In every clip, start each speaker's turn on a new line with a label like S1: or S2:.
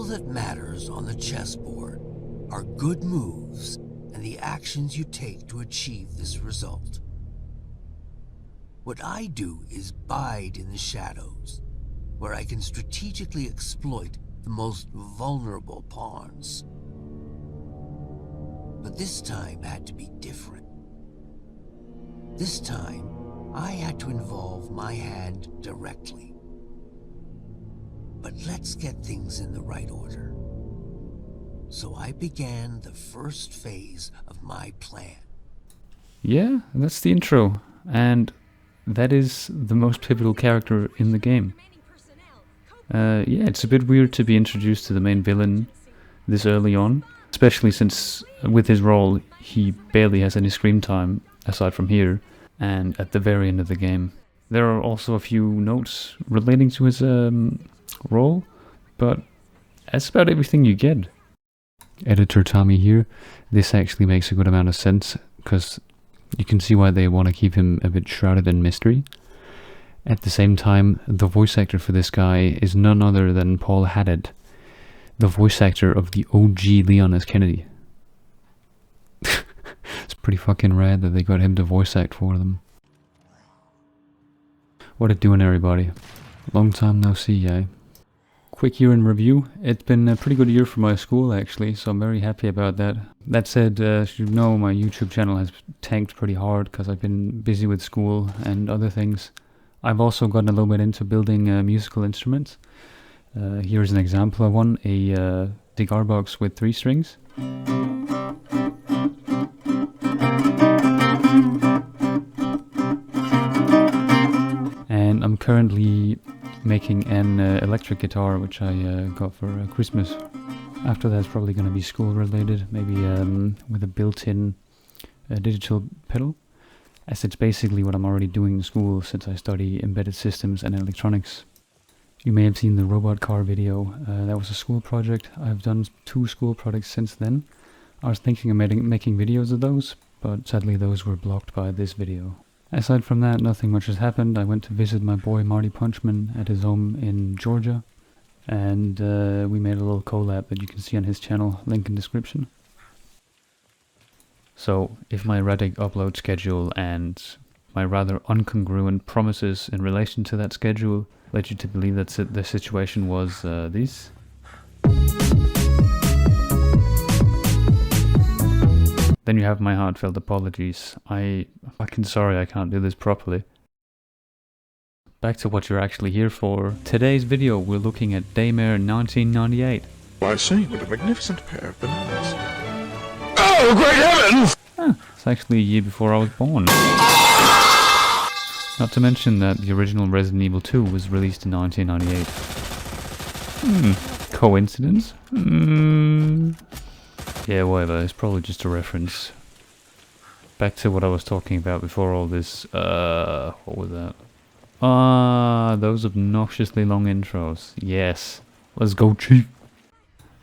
S1: that matters on the chessboard are good moves and the actions you take to achieve this result. What I do is bide in the shadows, where I can strategically exploit the most vulnerable pawns. But this time had to be different. This time, I had to involve my hand directly. But let's get things in the right order. So I began the first phase of my plan.
S2: Yeah, that's the intro. And that is the most pivotal character in the game. Yeah, it's a bit weird to be introduced to the main villain this early on, especially since with his role he barely has any screen time aside from here and at the very end of the game. There are also a few notes relating to his role, but that's about everything you get. Editor Tommy here. This actually makes a good amount of sense because you can see why they want to keep him a bit shrouded in mystery. At the same time, the voice actor for this guy is none other than Paul Haddad, the voice actor of the OG Leon S. Kennedy. It's pretty fucking rad that they got him to voice act for them. What it doing, everybody? Long time no see, eh? Quick year in review. It's been a pretty good year for my school actually, so I'm very happy about that. That said, as you know, my YouTube channel has tanked pretty hard because I've been busy with school and other things. I've also gotten a little bit into building musical instruments. Here's an example of one, a guitar box with 3 strings. And I'm currently making an electric guitar, which I got for Christmas. After that, it's probably going to be school related, maybe with a built-in digital pedal, as it's basically what I'm already doing in school since I study embedded systems and electronics. You may have seen the robot car video. That was a school project. I've done 2 school projects since then. I was thinking of making videos of those, but sadly those were blocked by this video. Aside from that, nothing much has happened. I went to visit my boy Marty Punchman at his home in Georgia, and we made a little collab that you can see on his channel, link in description. So, if my erratic upload schedule and my rather incongruent promises in relation to that schedule led you to believe that the situation was this. Then you have my heartfelt apologies. I'm fucking sorry I can't do this properly. Back to what you're actually here for. Today's video we're looking at Daymare 1998.
S3: I see, what a magnificent pair of bananas. Oh, great heavens!
S2: It's actually a year before I was born. Not to mention that the original Resident Evil 2 was released in 1998. Coincidence? Yeah, whatever, it's probably just a reference. Back to what I was talking about before all this, what was that? Those obnoxiously long intros. Yes, let's go, Chief.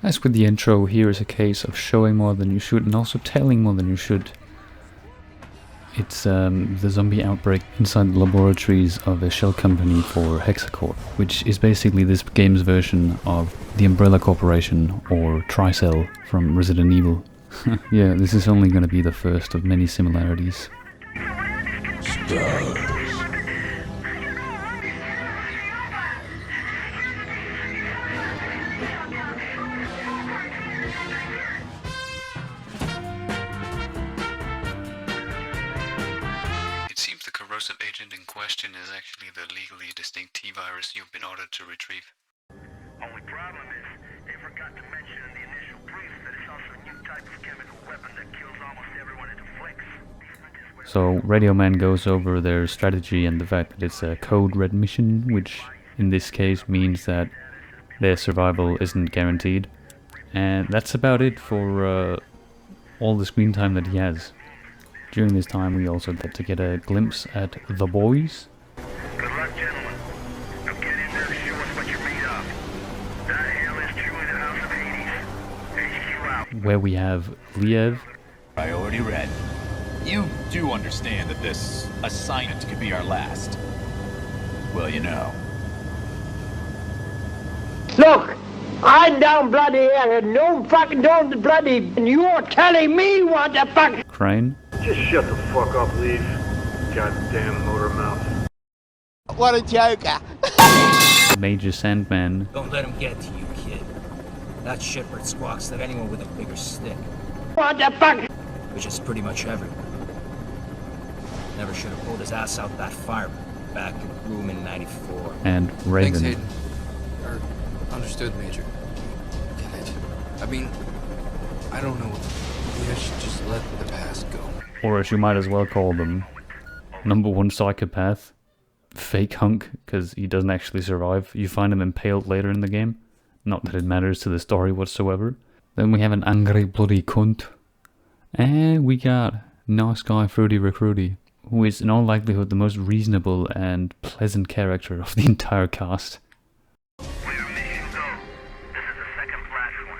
S2: As with the intro, here is a case of showing more than you should and also telling more than you should. It's the zombie outbreak inside the laboratories of a shell company for Hexacorp, which is basically this game's version of the Umbrella Corporation or Tricell from Resident Evil. Yeah, this is only going to be the first of many similarities.
S3: Stars.
S2: It seems the corrosive agent in question is actually the legally distinct T-virus you've been ordered to retrieve.
S4: Only problem is, they forgot to mention in the initial brief that it's also a new type of chemical weapon that kills almost everyone it afflicts.
S2: So Radio Man goes over their strategy and the fact that it's a code red mission, which in this case means that their survival isn't guaranteed. And that's about it for all the screen time that he has. During this time we also get a glimpse at the boys.
S4: Good luck, gentlemen. Now get in there to show us what you're made of. That hell is truly the House of Hades. HQ out.
S2: Where we have Liev.
S5: Priority red. You do understand that this assignment could be our last. Well, you know.
S6: Look! I don't bloody no fucking don't bloody. You're telling me what the fuck?
S2: Crane.
S4: Just shut the fuck up, Leaf. Goddamn motor mouth.
S7: What a joker.
S2: Major Sandman.
S8: Don't let him get to you, kid. That shitbird squawks at anyone with a bigger stick.
S6: What the fuck?
S8: Which is pretty much everyone. Never should have pulled his ass out that fire back in the room in '94.
S2: And Raven.
S9: Thanks, Hayden. Understood, Major. Get it? I mean, I don't know. Maybe I should just let the past go.
S2: Or as you might as well call them, #1 psychopath, fake hunk, because he doesn't actually survive. You find him impaled later in the game. Not that it matters to the story whatsoever. Then we have an angry bloody cunt. And we got Nice Guy Fruity Recruity, who is in all likelihood the most reasonable and pleasant character of the entire cast.
S4: Where mission go? This is the second platform,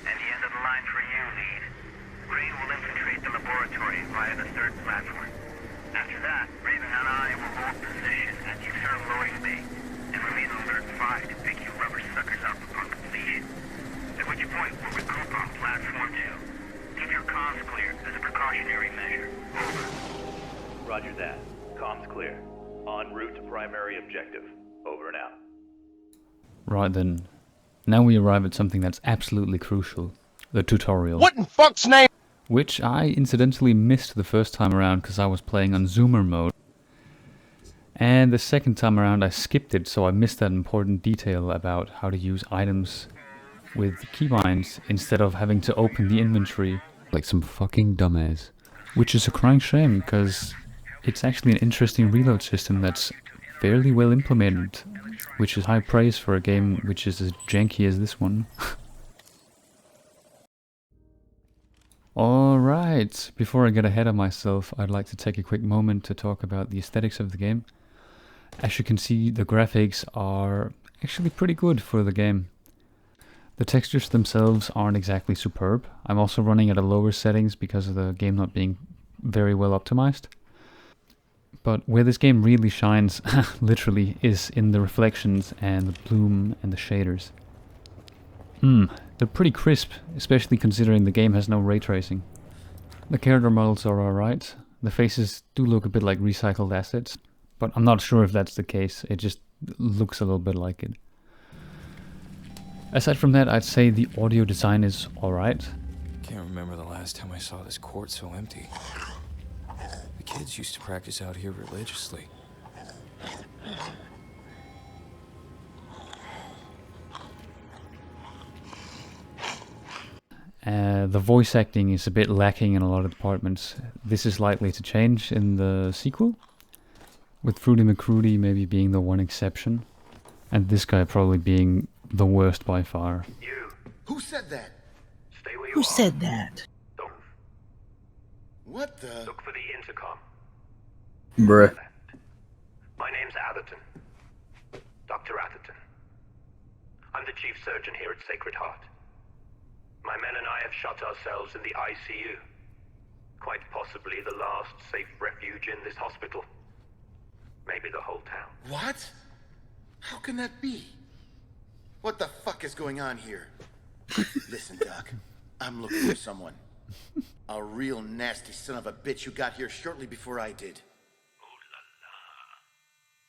S4: and the end of the line for you, Lead. Crane will infiltrate the laboratory via the third platform. After that, Raven and I will hold position at the external loading bay and remain alert 5 to pick you rubber suckers up upon completion. At which point, we'll regroup on platform 2. Keep your comms clear as a precautionary measure. Over.
S10: Roger that. Comms clear. En route to primary objective. Over and out.
S2: Right then, now we arrive at something that's absolutely crucial. The tutorial.
S7: What in fuck's name?
S2: Which I incidentally missed the first time around because I was playing on zoomer mode. And the second time around I skipped it, so I missed that important detail about how to use items with keybinds instead of having to open the inventory like some fucking dumbass. Which is a crying shame, because it's actually an interesting reload system that's fairly well implemented, which is high praise for a game which is as janky as this one. Alright, before I get ahead of myself, I'd like to take a quick moment to talk about the aesthetics of the game. As you can see, the graphics are actually pretty good for the game. The textures themselves aren't exactly superb. I'm also running at a lower settings because of the game not being very well optimized. But where this game really shines, literally, is in the reflections and the bloom and the shaders. They're pretty crisp, especially considering the game has no ray tracing. The character models are alright. The faces do look a bit like recycled assets, but I'm not sure if that's the case. It just looks a little bit like it. Aside from that, I'd say the audio design is alright.
S9: Can't remember the last time I saw this court so empty. The kids used to practice out here religiously.
S2: The voice acting is a bit lacking in a lot of departments. This is likely to change in the sequel, with Fruity McCrudy maybe being the one exception, and this guy probably being the worst by far.
S4: You.
S7: Who said that?
S4: Stay where you
S6: Who
S4: are.
S6: said that?
S4: Don't
S7: What the?
S4: look for the intercom.
S11: Bruh.
S4: My name's Atherton. Dr. Atherton. I'm the chief surgeon here at Sacred Heart. My men and I have shut ourselves in the ICU. Quite possibly the last safe refuge in this hospital. Maybe the whole town.
S7: What? How can that be? What the fuck is going on here? Listen, Doc. I'm looking for someone. A real nasty son of a bitch who got here shortly before I did.
S4: Oh la la.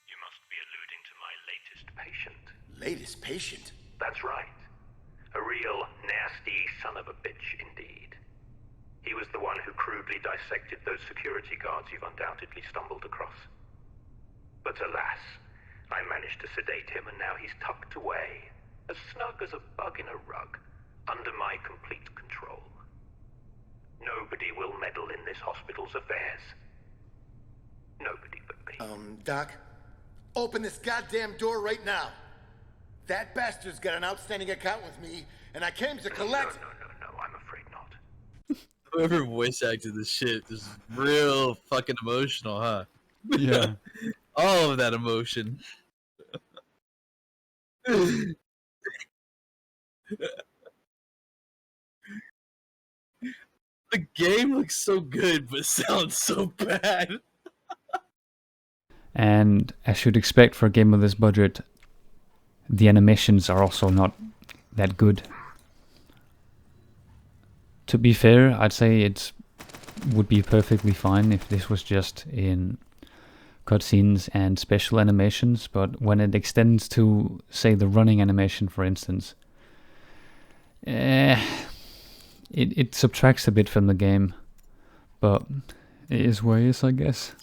S4: You must be alluding to my latest patient.
S7: Latest patient?
S4: That's right. A real nasty son of a bitch indeed. He was the one who crudely dissected those security guards you've undoubtedly stumbled across. But alas, I managed to sedate him and now he's tucked away, as snug as a bug in a rug, under my complete control. Nobody will meddle in this hospital's affairs. Nobody but me.
S7: Doc, open this goddamn door right now. That bastard's got an outstanding account with me, and I came to collect...
S4: No, I'm afraid not.
S11: Whoever voice acted this shit is real fucking emotional, huh?
S2: Yeah.
S11: All of that emotion. The game looks so good, but sounds so bad.
S2: And as you'd expect for a game of this budget, the animations are also not that good. To be fair, I'd say it would be perfectly fine if this was just in cutscenes and special animations, but when it extends to, say, the running animation, for instance, it subtracts a bit from the game, but it is what it is, I guess.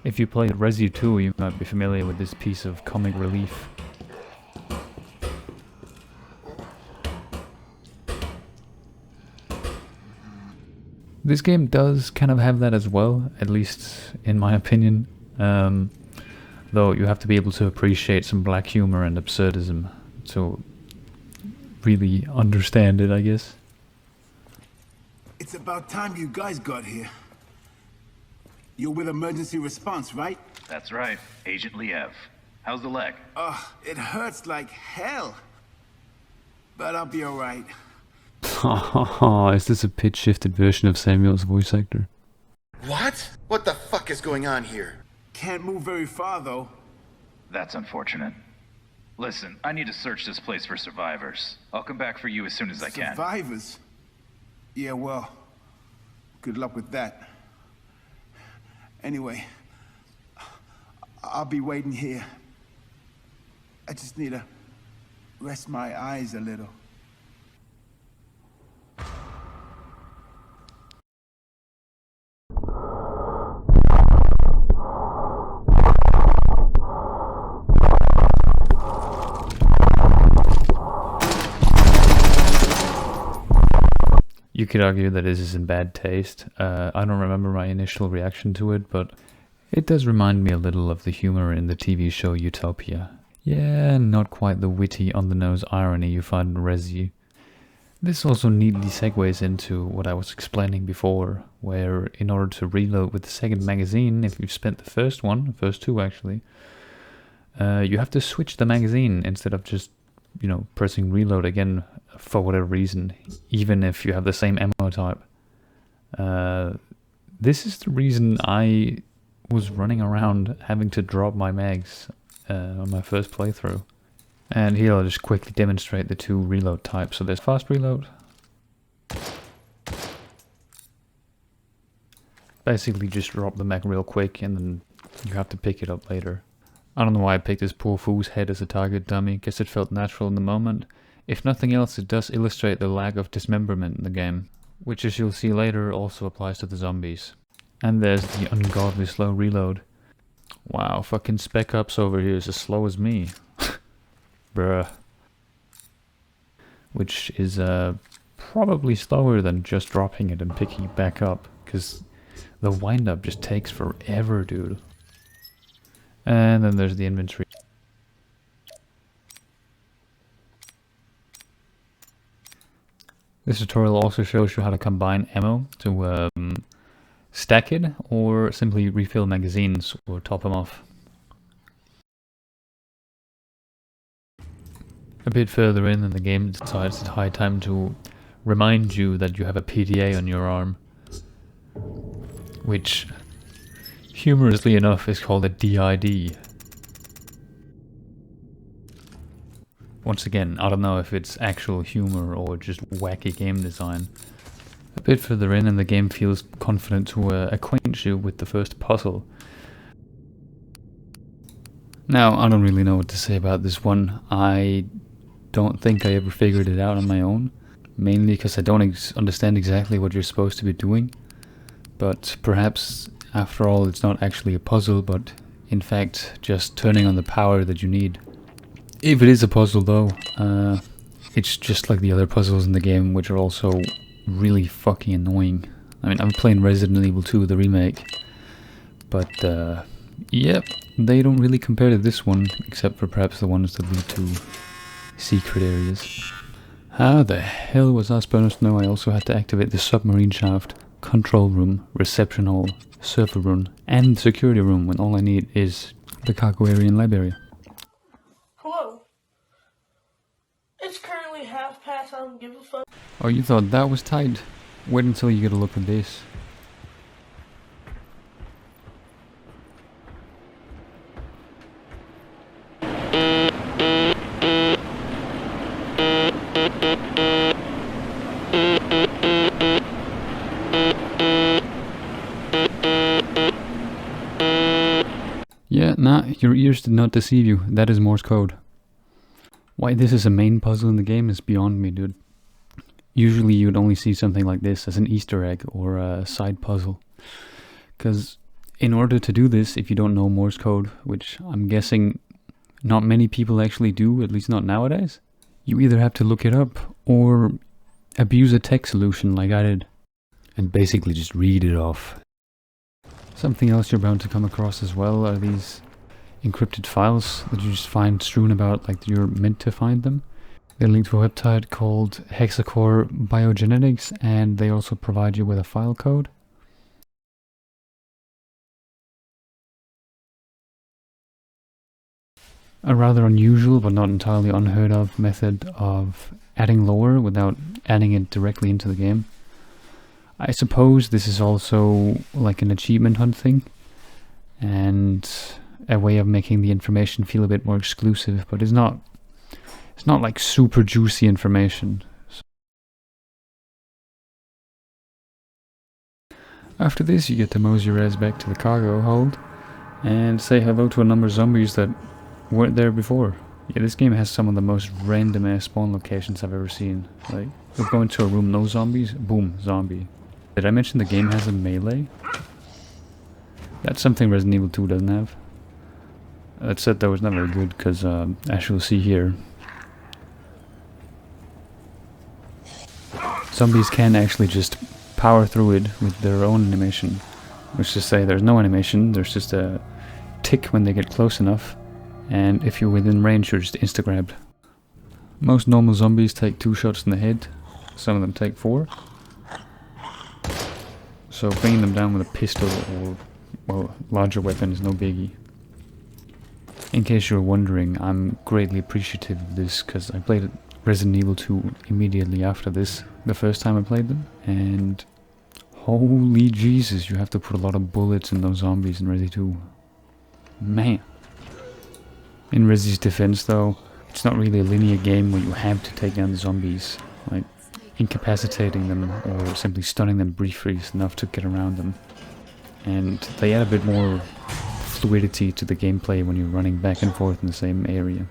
S2: If you played Resi 2, you might be familiar with this piece of comic relief. This game does kind of have that as well, at least in my opinion. Though you have to be able to appreciate some black humor and absurdism to really understand it, I guess.
S12: It's about time you guys got here. You're with emergency response, right?
S5: That's right, Agent Liev. How's the leg?
S12: It hurts like hell. But I'll be alright.
S2: Is this a pitch-shifted version of Samuel's voice actor?
S7: What? What the fuck is going on here?
S12: Can't move very far, though.
S5: That's unfortunate. Listen, I need to search this place for survivors. I'll come back for you as soon as I can.
S12: Survivors? Yeah, well, good luck with that. Anyway, I'll be waiting here. I just need to rest my eyes a little.
S2: You could argue that this is in bad taste. I don't remember my initial reaction to it, but it does remind me a little of the humor in the TV show Utopia. Yeah, not quite the witty, on-the-nose irony you find in Resi. This also neatly segues into what I was explaining before, where in order to reload with the second magazine, if you've spent the first two actually, you have to switch the magazine instead of just, you know, pressing reload again for whatever reason, even if you have the same ammo type. This is the reason I was running around having to drop my mags on my first playthrough. And here I'll just quickly demonstrate the two reload types. So there's fast reload. Basically just drop the mag real quick and then you have to pick it up later. I don't know why I picked this poor fool's head as a target dummy, guess it felt natural in the moment. If nothing else, it does illustrate the lack of dismemberment in the game, which as you'll see later also applies to the zombies. And there's the ungodly slow reload. Wow, fucking Spec Ops over here is as slow as me. Bruh. Which is probably slower than just dropping it and picking it back up, because the wind up just takes forever, dude. And then there's the inventory. This tutorial also shows you how to combine ammo to stack it, or simply refill magazines or top them off. A bit further in the game, it decides it's high time to remind you that you have a PDA on your arm, which humorously enough is called a DID. Once again, I don't know if it's actual humor or just wacky game design. A bit further in the game feels confident to acquaint you with the first puzzle. Now, I don't really know what to say about this one. I don't think I ever figured it out on my own, mainly because I don't understand exactly what you're supposed to be doing. But perhaps, after all, it's not actually a puzzle, but in fact just turning on the power that you need. If it is a puzzle though, it's just like the other puzzles in the game, which are also really fucking annoying. I mean, I'm playing Resident Evil 2, the remake, but yep, they don't really compare to this one, except for perhaps the ones that lead to secret areas. How the hell was I supposed to know I also had to activate the submarine shaft, control room, reception hall, server room, and security room when all I need is the cargo area and lab area?
S13: Hello. It's currently 5:30 ass, I don't give a fuck.
S2: Oh, you thought that was tight? Wait until you get a look at this. Yeah, nah, your ears did not deceive you. That is Morse code. Why this is a main puzzle in the game is beyond me, dude. Usually you'd only see something like this as an Easter egg or a side puzzle. Because in order to do this, if you don't know Morse code, which I'm guessing not many people actually do, at least not nowadays, you either have to look it up or abuse a tech solution like I did. And basically just read it off. Something else you're bound to come across as well are these encrypted files that you just find strewn about like you're meant to find them. They're linked to a website called Hexacore Biogenetics, and they also provide you with a file code. A rather unusual but not entirely unheard of method of adding lore without adding it directly into the game. I suppose this is also like an achievement hunt thing, and a way of making the information feel a bit more exclusive, but it's not like super juicy information. After this you get to mosey your ass back to the cargo hold and say hello to a number of zombies that weren't there before. Yeah, this game has some of the most random ass spawn locations I've ever seen. Like, you'll go into a room, no zombies, boom, zombie. Did I mention the game has a melee? That's something Resident Evil 2 doesn't have. That said, that was not very good, because as you'll see here, zombies can actually just power through it with their own animation. Which is to say, there's no animation, there's just a tick when they get close enough, and if you're within range, you're just insta-grabbed. Most normal zombies take 2 shots in the head, some of them take 4. So bringing them down with a pistol or, well, larger weapon is no biggie. In case you're wondering, I'm greatly appreciative of this because I played Resident Evil 2 immediately after this, the first time I played them, and holy Jesus, you have to put a lot of bullets in those zombies in Resi 2. Man. In Resi's defense though, it's not really a linear game where you have to take down the zombies. Like, incapacitating them or simply stunning them briefly is enough to get around them. And they add a bit more fluidity to the gameplay when you're running back and forth in the same area.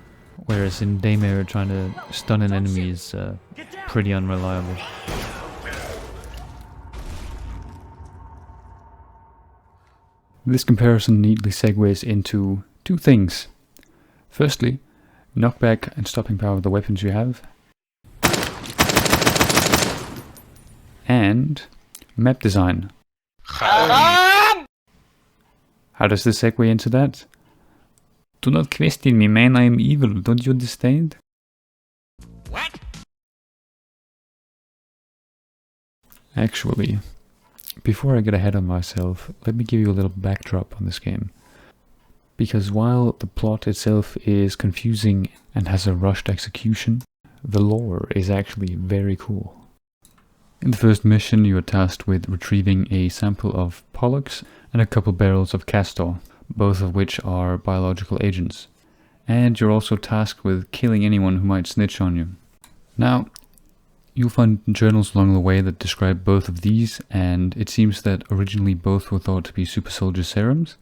S2: Whereas in Daymare, trying to stun an enemy is pretty unreliable. This comparison neatly segues into 2 things. Firstly, knockback and stopping power of the weapons you have. And map design. How does this segue into that? Do not question me, man, I am evil, don't you understand? What? Actually, before I get ahead of myself, let me give you a little backdrop on this game. Because while the plot itself is confusing and has a rushed execution, the lore is actually very cool. In the first mission, you are tasked with retrieving a sample of Pollux and a couple barrels of Castor, both of which are biological agents. And you're also tasked with killing anyone who might snitch on you. Now, you'll find journals along the way that describe both of these, and it seems that originally both were thought to be super soldier serums,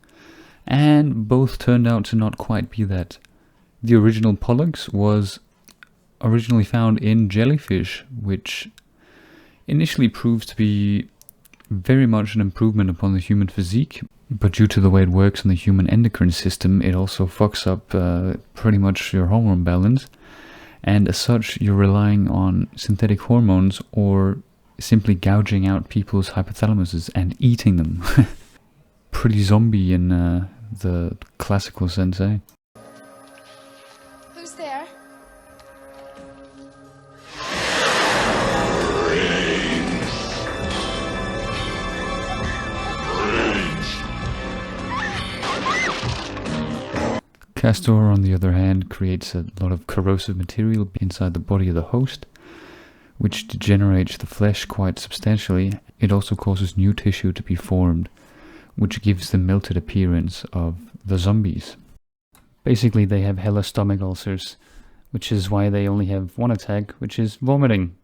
S2: and both turned out to not quite be that. The original Pollux was originally found in jellyfish, which initially proves to be very much an improvement upon the human physique, but due to the way it works in the human endocrine system, it also fucks up pretty much your hormone balance, and as such you're relying on synthetic hormones or simply gouging out people's hypothalamuses and eating them. Pretty zombie in the classical sense, eh?
S14: Who's there?
S2: Castor, on the other hand, creates a lot of corrosive material inside the body of the host, which degenerates the flesh quite substantially. It also causes new tissue to be formed, which gives the melted appearance of the zombies. Basically, they have hella stomach ulcers, which is why they only have one attack, which is vomiting.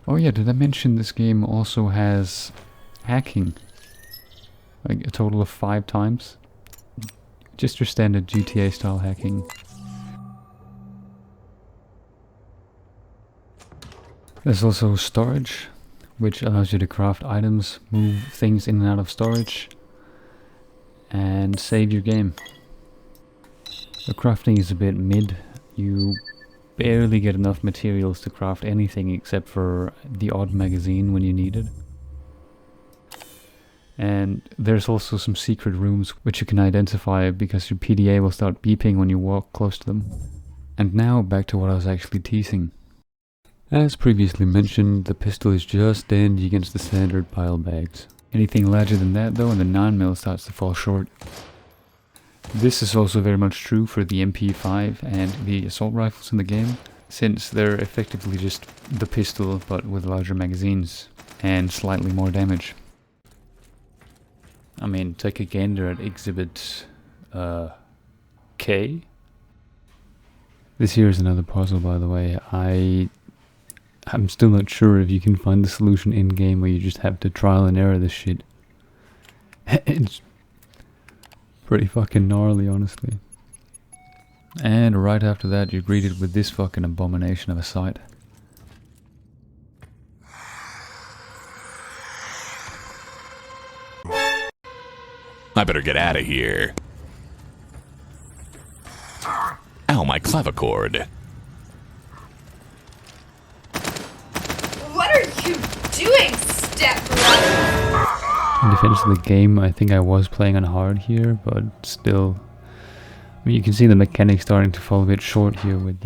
S2: Oh yeah, did I mention this game also has hacking? Like a total of 5 times. Just your standard GTA style hacking. There's also storage, which allows you to craft items, move things in and out of storage, and save your game. The crafting is a bit mid. You barely get enough materials to craft anything except for the odd magazine when you need it. And there's also some secret rooms which you can identify because your PDA will start beeping when you walk close to them. And now back to what I was actually teasing. As previously mentioned, the pistol is just dandy against the standard pile bags. Anything larger than that though and the 9mm starts to fall short. This is also very much true for the MP5 and the assault rifles in the game, since they're effectively just the pistol but with larger magazines and slightly more damage. I mean, take a gander at exhibit K. This here is another puzzle, by the way. I'm still not sure if you can find the solution in-game where you just have to trial and error this shit. It's pretty fucking gnarly, honestly. And right after that, you're greeted with this fucking abomination of a sight.
S13: I better get out of here. Ow, my clavichord.
S14: What are you doing, stepbrother?
S2: In defense of the game, I think I was playing on hard here, but still. I mean, you can see the mechanics starting to fall a bit short here with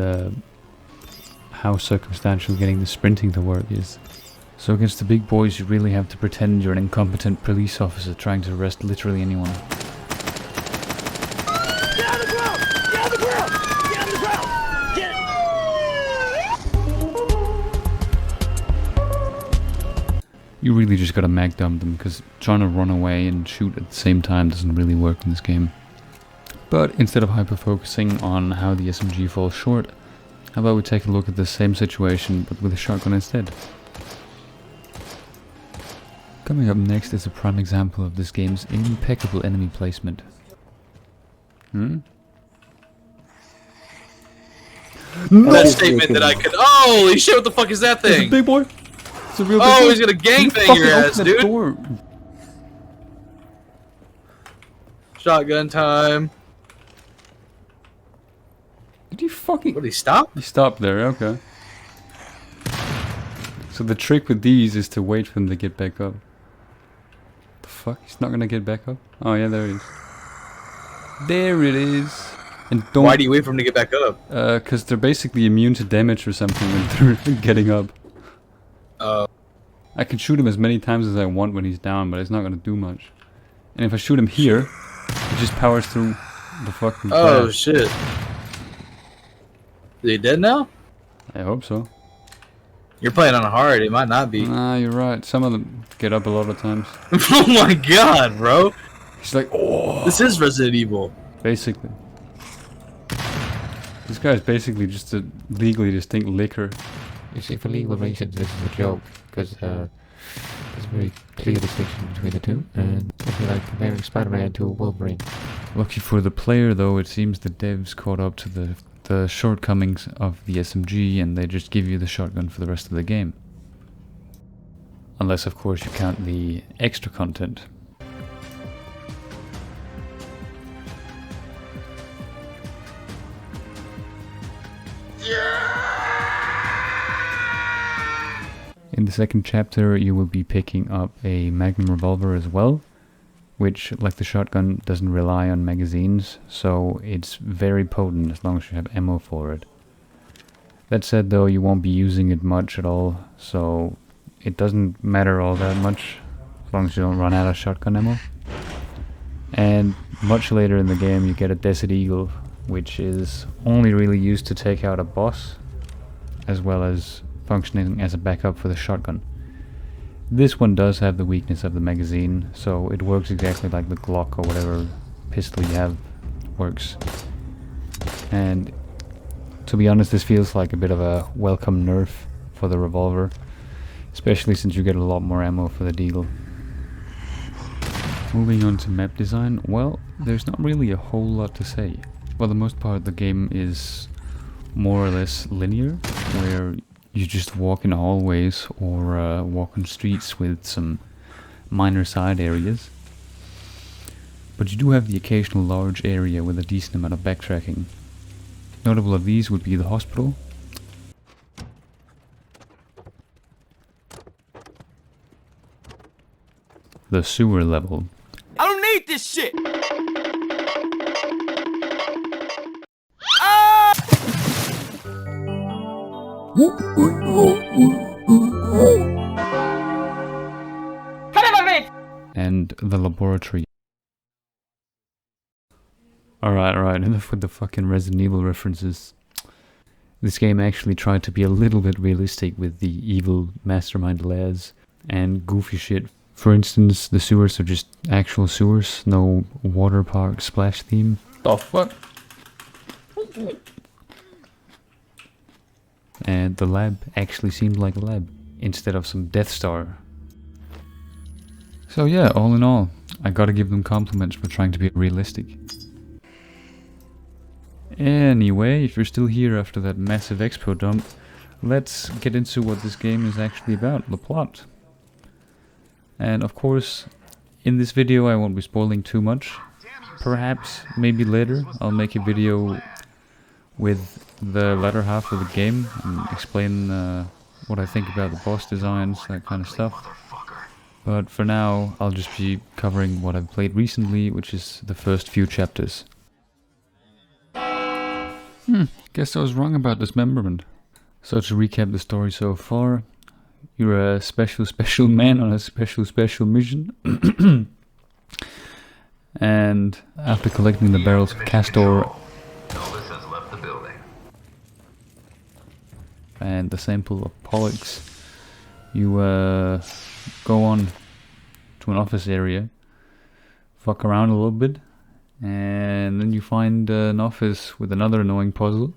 S2: how circumstantial getting the sprinting to work is. So against the big boys, you really have to pretend you're an incompetent police officer trying to arrest literally anyone.
S6: Get on the ground! Get on the ground! Get on the ground! Get
S2: You really just gotta mag dump them, because trying to run away and shoot at the same time doesn't really work in this game. But instead of hyper-focusing on how the SMG falls short, how about we take a look at the same situation but with a shotgun instead. Coming up next is a prime example of this game's impeccable enemy placement.
S11: That statement that I could. Holy shit! What the fuck is that thing?
S2: It's a big boy. It's a real big boy.
S11: Oh, he's gonna gangbang your ass, dude.
S2: Door.
S11: Shotgun time.
S2: Did he fucking?
S11: What did he stop?
S2: He stopped there. Okay. So the trick with these is to wait for him to get back up. The fuck? He's not gonna get back up? Oh yeah, there he is. There it is. And don't.
S11: Why do you wait for him to get back up?
S2: Cause they're basically immune to damage or something when they're getting up. I can shoot him as many times as I want when he's down, but it's not gonna do much. And if I shoot him here, he just powers through the fucking.
S11: Oh
S2: glass.
S11: shit! Is he dead now?
S2: I hope so.
S11: You're playing on hard. It might not be.
S2: Nah, you're right. Some of them get up a lot of times.
S11: Oh my god, bro!
S2: He's like, oh.
S11: This is Resident Evil.
S2: Basically. This guy's basically just a legally distinct liquor.
S15: You see, for legal reasons, this is a joke, because there's a very clear distinction between the two, and it's like comparing Spider-Man to Wolverine.
S2: Lucky for the player, though, it seems the devs caught up to the shortcomings of the SMG, and they just give you the shotgun for the rest of the game. Unless, of course, you count the extra content. In the second chapter, you will be picking up a Magnum revolver as well, which, like the shotgun, doesn't rely on magazines, so it's very potent as long as you have ammo for it. That said, though, you won't be using it much at all, so it doesn't matter all that much as long as you don't run out of shotgun ammo. And much later in the game, you get a Desert Eagle, which is only really used to take out a boss, as well as functioning as a backup for the shotgun. This one does have the weakness of the magazine, so it works exactly like the Glock or whatever pistol you have works. And to be honest, this feels like a bit of a welcome nerf for the revolver, especially since you get a lot more ammo for the deagle. Moving on to map design, well, there's not really a whole lot to say. For the most part, the game is more or less linear, where you just walk in hallways or walk on streets with some minor side areas. But you do have the occasional large area with a decent amount of backtracking. Notable of these would be the hospital, the sewer level,
S16: I don't need this shit!
S2: and the laboratory. Alright, enough with the fucking Resident Evil references. This game actually tried to be a little bit realistic with the evil mastermind layers and goofy shit. For instance, the sewers are just actual sewers, no water park splash theme. The fuck? And the lab actually seemed like a lab, instead of some Death Star. So yeah, all in all, I gotta give them compliments for trying to be realistic. Anyway, if you're still here after that massive expo dump, let's get into what this game is actually about, the plot. And of course, in this video I won't be spoiling too much. Perhaps, maybe later, I'll make a video with the latter half of the game and explain what I think about the boss designs, that kind of stuff. But for now, I'll just be covering what I've played recently, which is the first few chapters. Guess I was wrong about dismemberment. So to recap the story so far, you're a special man on a special mission. And after collecting the barrels of castor and the sample of Pollux, you go on to an office area, fuck around a little bit, and then you find an office with another annoying puzzle.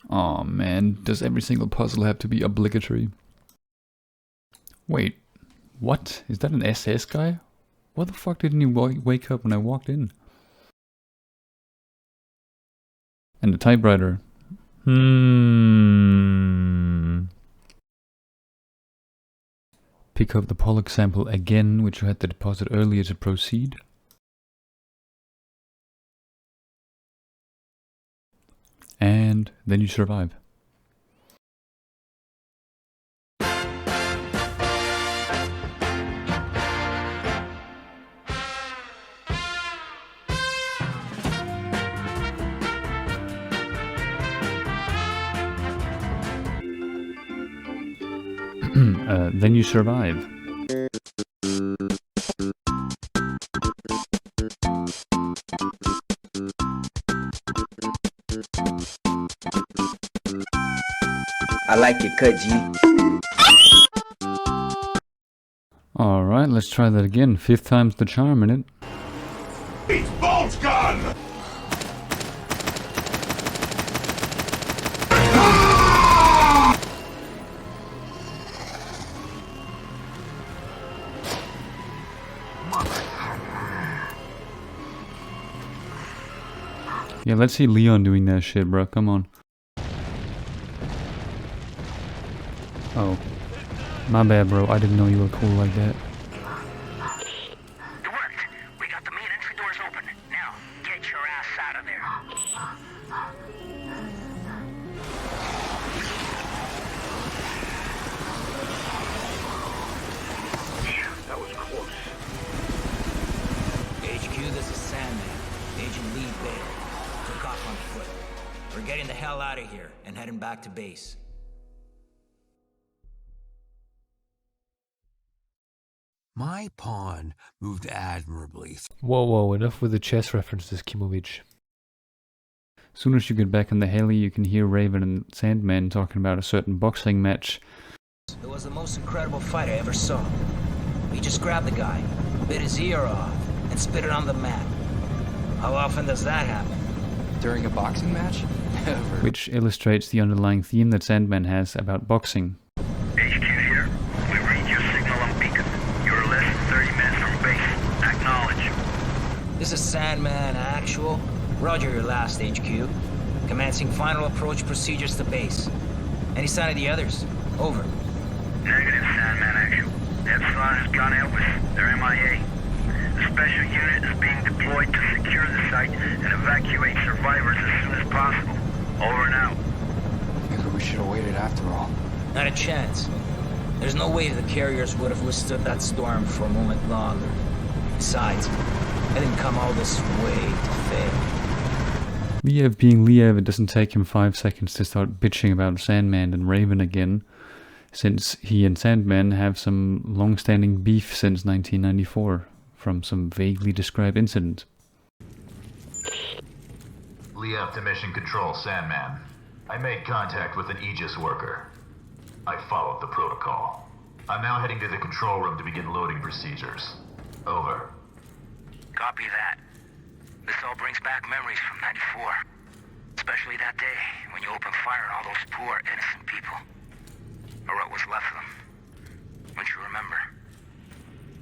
S2: Aw man, does every single puzzle have to be obligatory? Wait, what? Is that an SS guy? What the fuck didn't you wake up when I walked in? And the typewriter. Pick up the Pollux sample again, which you had to deposit earlier to proceed. And then you survive. Then you survive.
S17: I like your cut, G.
S2: Alright, let's try that again. 5th time's the charm, innit?
S18: It's bolt gun!
S2: Yeah, let's see Leon doing that shit, bro. Come on. Oh. My bad, bro. I didn't know you were cool like that.
S18: It worked. We got the main entry doors open. Now, get your ass out of there. That was close.
S8: HQ, this is Sandman. Agent Lee Bailey. Took off on foot. We're getting the hell out of here and heading back to base.
S1: My pawn moved admirably.
S15: Whoa, enough with the chess references, Kimovic.
S2: As soon as you get back in the heli, you can hear Raven and Sandman talking about a certain boxing match.
S8: It was the most incredible fight I ever saw. He just grabbed the guy, bit his ear off, and spit it on the mat. How often does that happen?
S9: During a boxing match? Never.
S2: Which illustrates the underlying theme that Sandman has about boxing.
S18: HQ here. We read your signal on beacon. You're less than 30 minutes from base. Acknowledge.
S8: This is Sandman Actual. Roger your last HQ. Commencing final approach procedures to base. Any sign of the others? Over.
S18: Negative, Sandman Actual. Epsilon has gone out with their MIA. The special unit is being deployed to secure the site and evacuate survivors as soon as possible. Over and out.
S9: Maybe we should have waited after all.
S8: Not a chance. There's no way the carriers would have withstood that storm for a moment longer. Besides, they didn't come all this way to fail.
S2: Liev being Liev, it doesn't take him 5 seconds to start bitching about Sandman and Raven again, since he and Sandman have some long-standing beef since 1994, from some vaguely described incident.
S19: Liev to Mission Control, Sandman. I made contact with an Aegis worker. I followed the protocol. I'm now heading to the control room to begin loading procedures. Over.
S18: Copy that. This all brings back memories from 94. Especially that day when you opened fire on all those poor, innocent people. Or what was left of them. Don't you remember?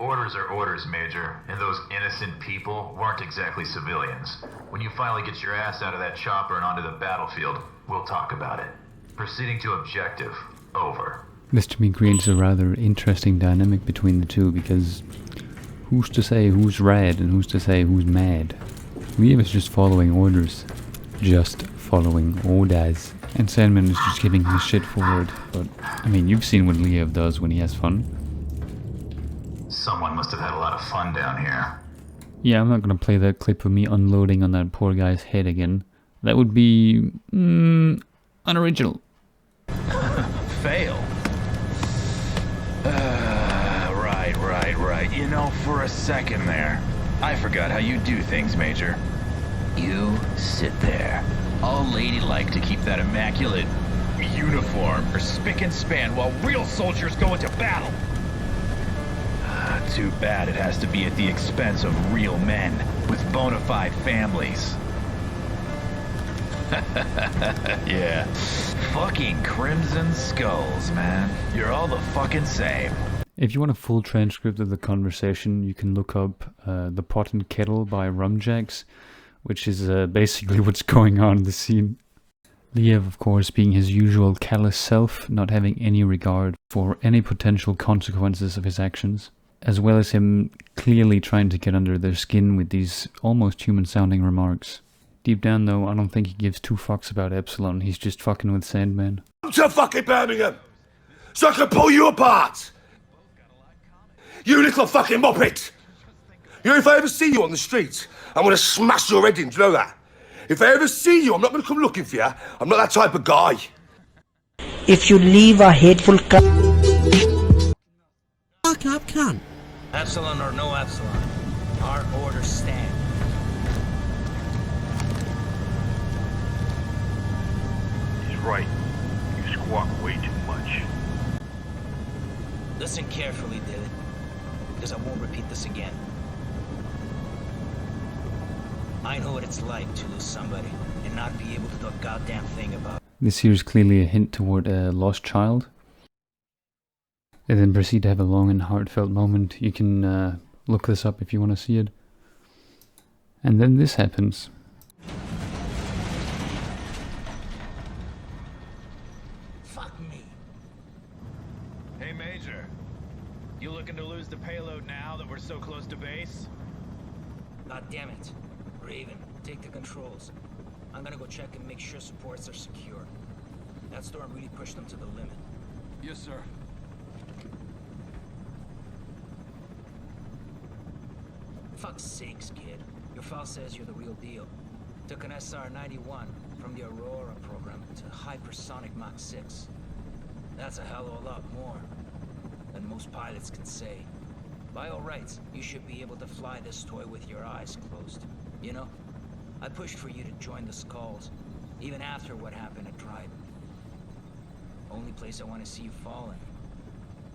S19: Orders are orders, Major, and those innocent people weren't exactly civilians. When you finally get your ass out of that chopper and onto the battlefield, we'll talk about it. Proceeding to objective. Over.
S2: This to me creates a rather interesting dynamic between the two, because who's to say who's rad and who's to say who's mad? Liev is just following orders. Just following orders. And Sandman is just giving his shit forward. But, I mean, you've seen what Liev does when he has fun.
S19: Someone must have had a lot of fun down here.
S2: Yeah, I'm not gonna play that clip of me unloading on that poor guy's head again. That would be... unoriginal.
S5: Fail. Right. You know, for a second there, I forgot how you do things, Major. You sit there, all ladylike to keep that immaculate uniform or spick and span while real soldiers go into battle. Too bad it has to be at the expense of real men with bona fide families. Yeah. Fucking Crimson Skulls, man. You're all the fucking same.
S2: If you want a full transcript of the conversation, you can look up The Pot and Kettle by Rumjacks, which is basically what's going on in the scene. Liev, of course, being his usual callous self, not having any regard for any potential consequences of his actions, as well as him clearly trying to get under their skin with these almost human-sounding remarks. Deep down, though, I don't think he gives two fucks about Epsilon. He's just fucking with Sandman.
S20: Come to fucking Birmingham, so I can pull you apart. You little fucking muppet. You know, if I ever see you on the street, I'm gonna smash your head in. Do you know that? If I ever see you, I'm not gonna come looking for you. I'm not that type of guy.
S6: If you leave a hateful fuck up, cunt.
S8: Epsilon or no Epsilon, our orders stand.
S4: He's right. You squawk way too much.
S8: Listen carefully, David, because I won't repeat this again. I know what it's like to lose somebody and not be able to do a goddamn thing about it.
S2: This here is clearly a hint toward a lost child. They then proceed to have a long and heartfelt moment. You can look this up if you want to see it. And then this happens.
S8: Fuck me.
S5: Hey, Major. You looking to lose the payload now that we're so close to base?
S8: God damn it. Raven, take the controls. I'm gonna go check and make sure supports are secure. That storm really pushed them to the limit.
S9: Yes, sir.
S8: Fuck's sakes, kid. Your file says you're the real deal. Took an SR-91 from the Aurora program to hypersonic Mach 6. That's a hell of a lot more than most pilots can say. By all rights, you should be able to fly this toy with your eyes closed. You know, I pushed for you to join the Skulls, Even after what happened at Trident. Only place I want to see you falling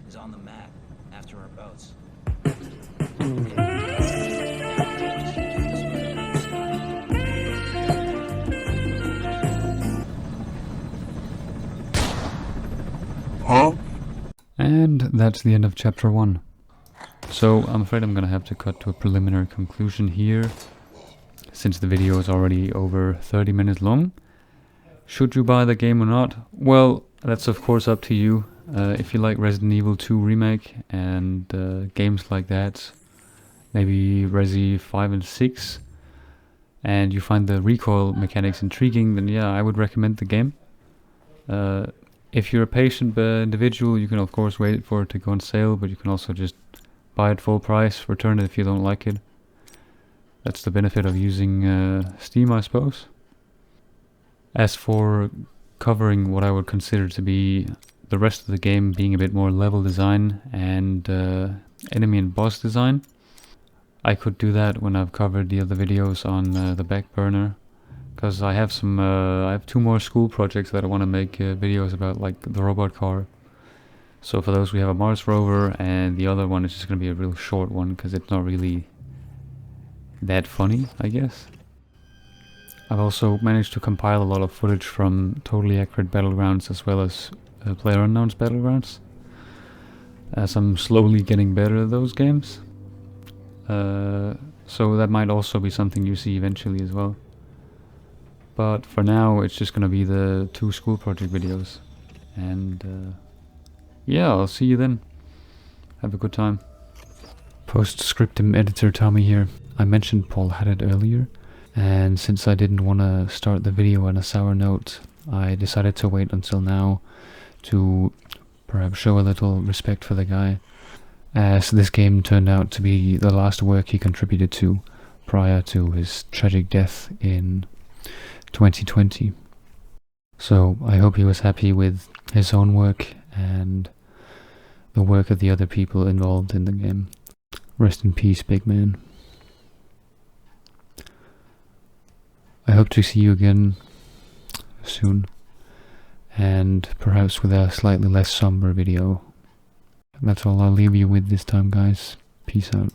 S8: is on the mat after our bouts.
S2: Huh? And that's the end of chapter 1. So I'm afraid I'm gonna have to cut to a preliminary conclusion here, since the video is already over 30 minutes long. Should you buy the game or not? Well, that's of course up to you. If you like Resident Evil 2 Remake and games like that, maybe Resi 5 and 6, and you find the recoil mechanics intriguing, then yeah, I would recommend the game. If you're a patient individual, you can of course wait for it to go on sale, but you can also just buy it full price, return it if you don't like it. That's the benefit of using Steam, I suppose. As for covering what I would consider to be the rest of the game, being a bit more level design and enemy and boss design, I could do that when I've covered the other videos on the back burner, because I have some I have 2 more school projects that I want to make videos about, like the robot car. So for those we have a Mars rover, and the other one is just going to be a real short one because it's not really that funny, I guess. I've also managed to compile a lot of footage from Totally Accurate Battlegrounds as well as PlayerUnknown's Battlegrounds, as I'm slowly getting better at those games. So that might also be something you see eventually as well. But for now it's just gonna be the 2 school project videos. And yeah, I'll see you then. Have a good time. Postscriptum editor Tommy here. I mentioned Paul had it earlier, and since I didn't want to start the video on a sour note, I decided to wait until now to perhaps show a little respect for the guy, as this game turned out to be the last work he contributed to prior to his tragic death in 2020. So I hope he was happy with his own work and the work of the other people involved in the game. Rest in peace, big man. I hope to see you again soon, and perhaps with a slightly less somber video. That's all I'll leave you with this time, guys. Peace out.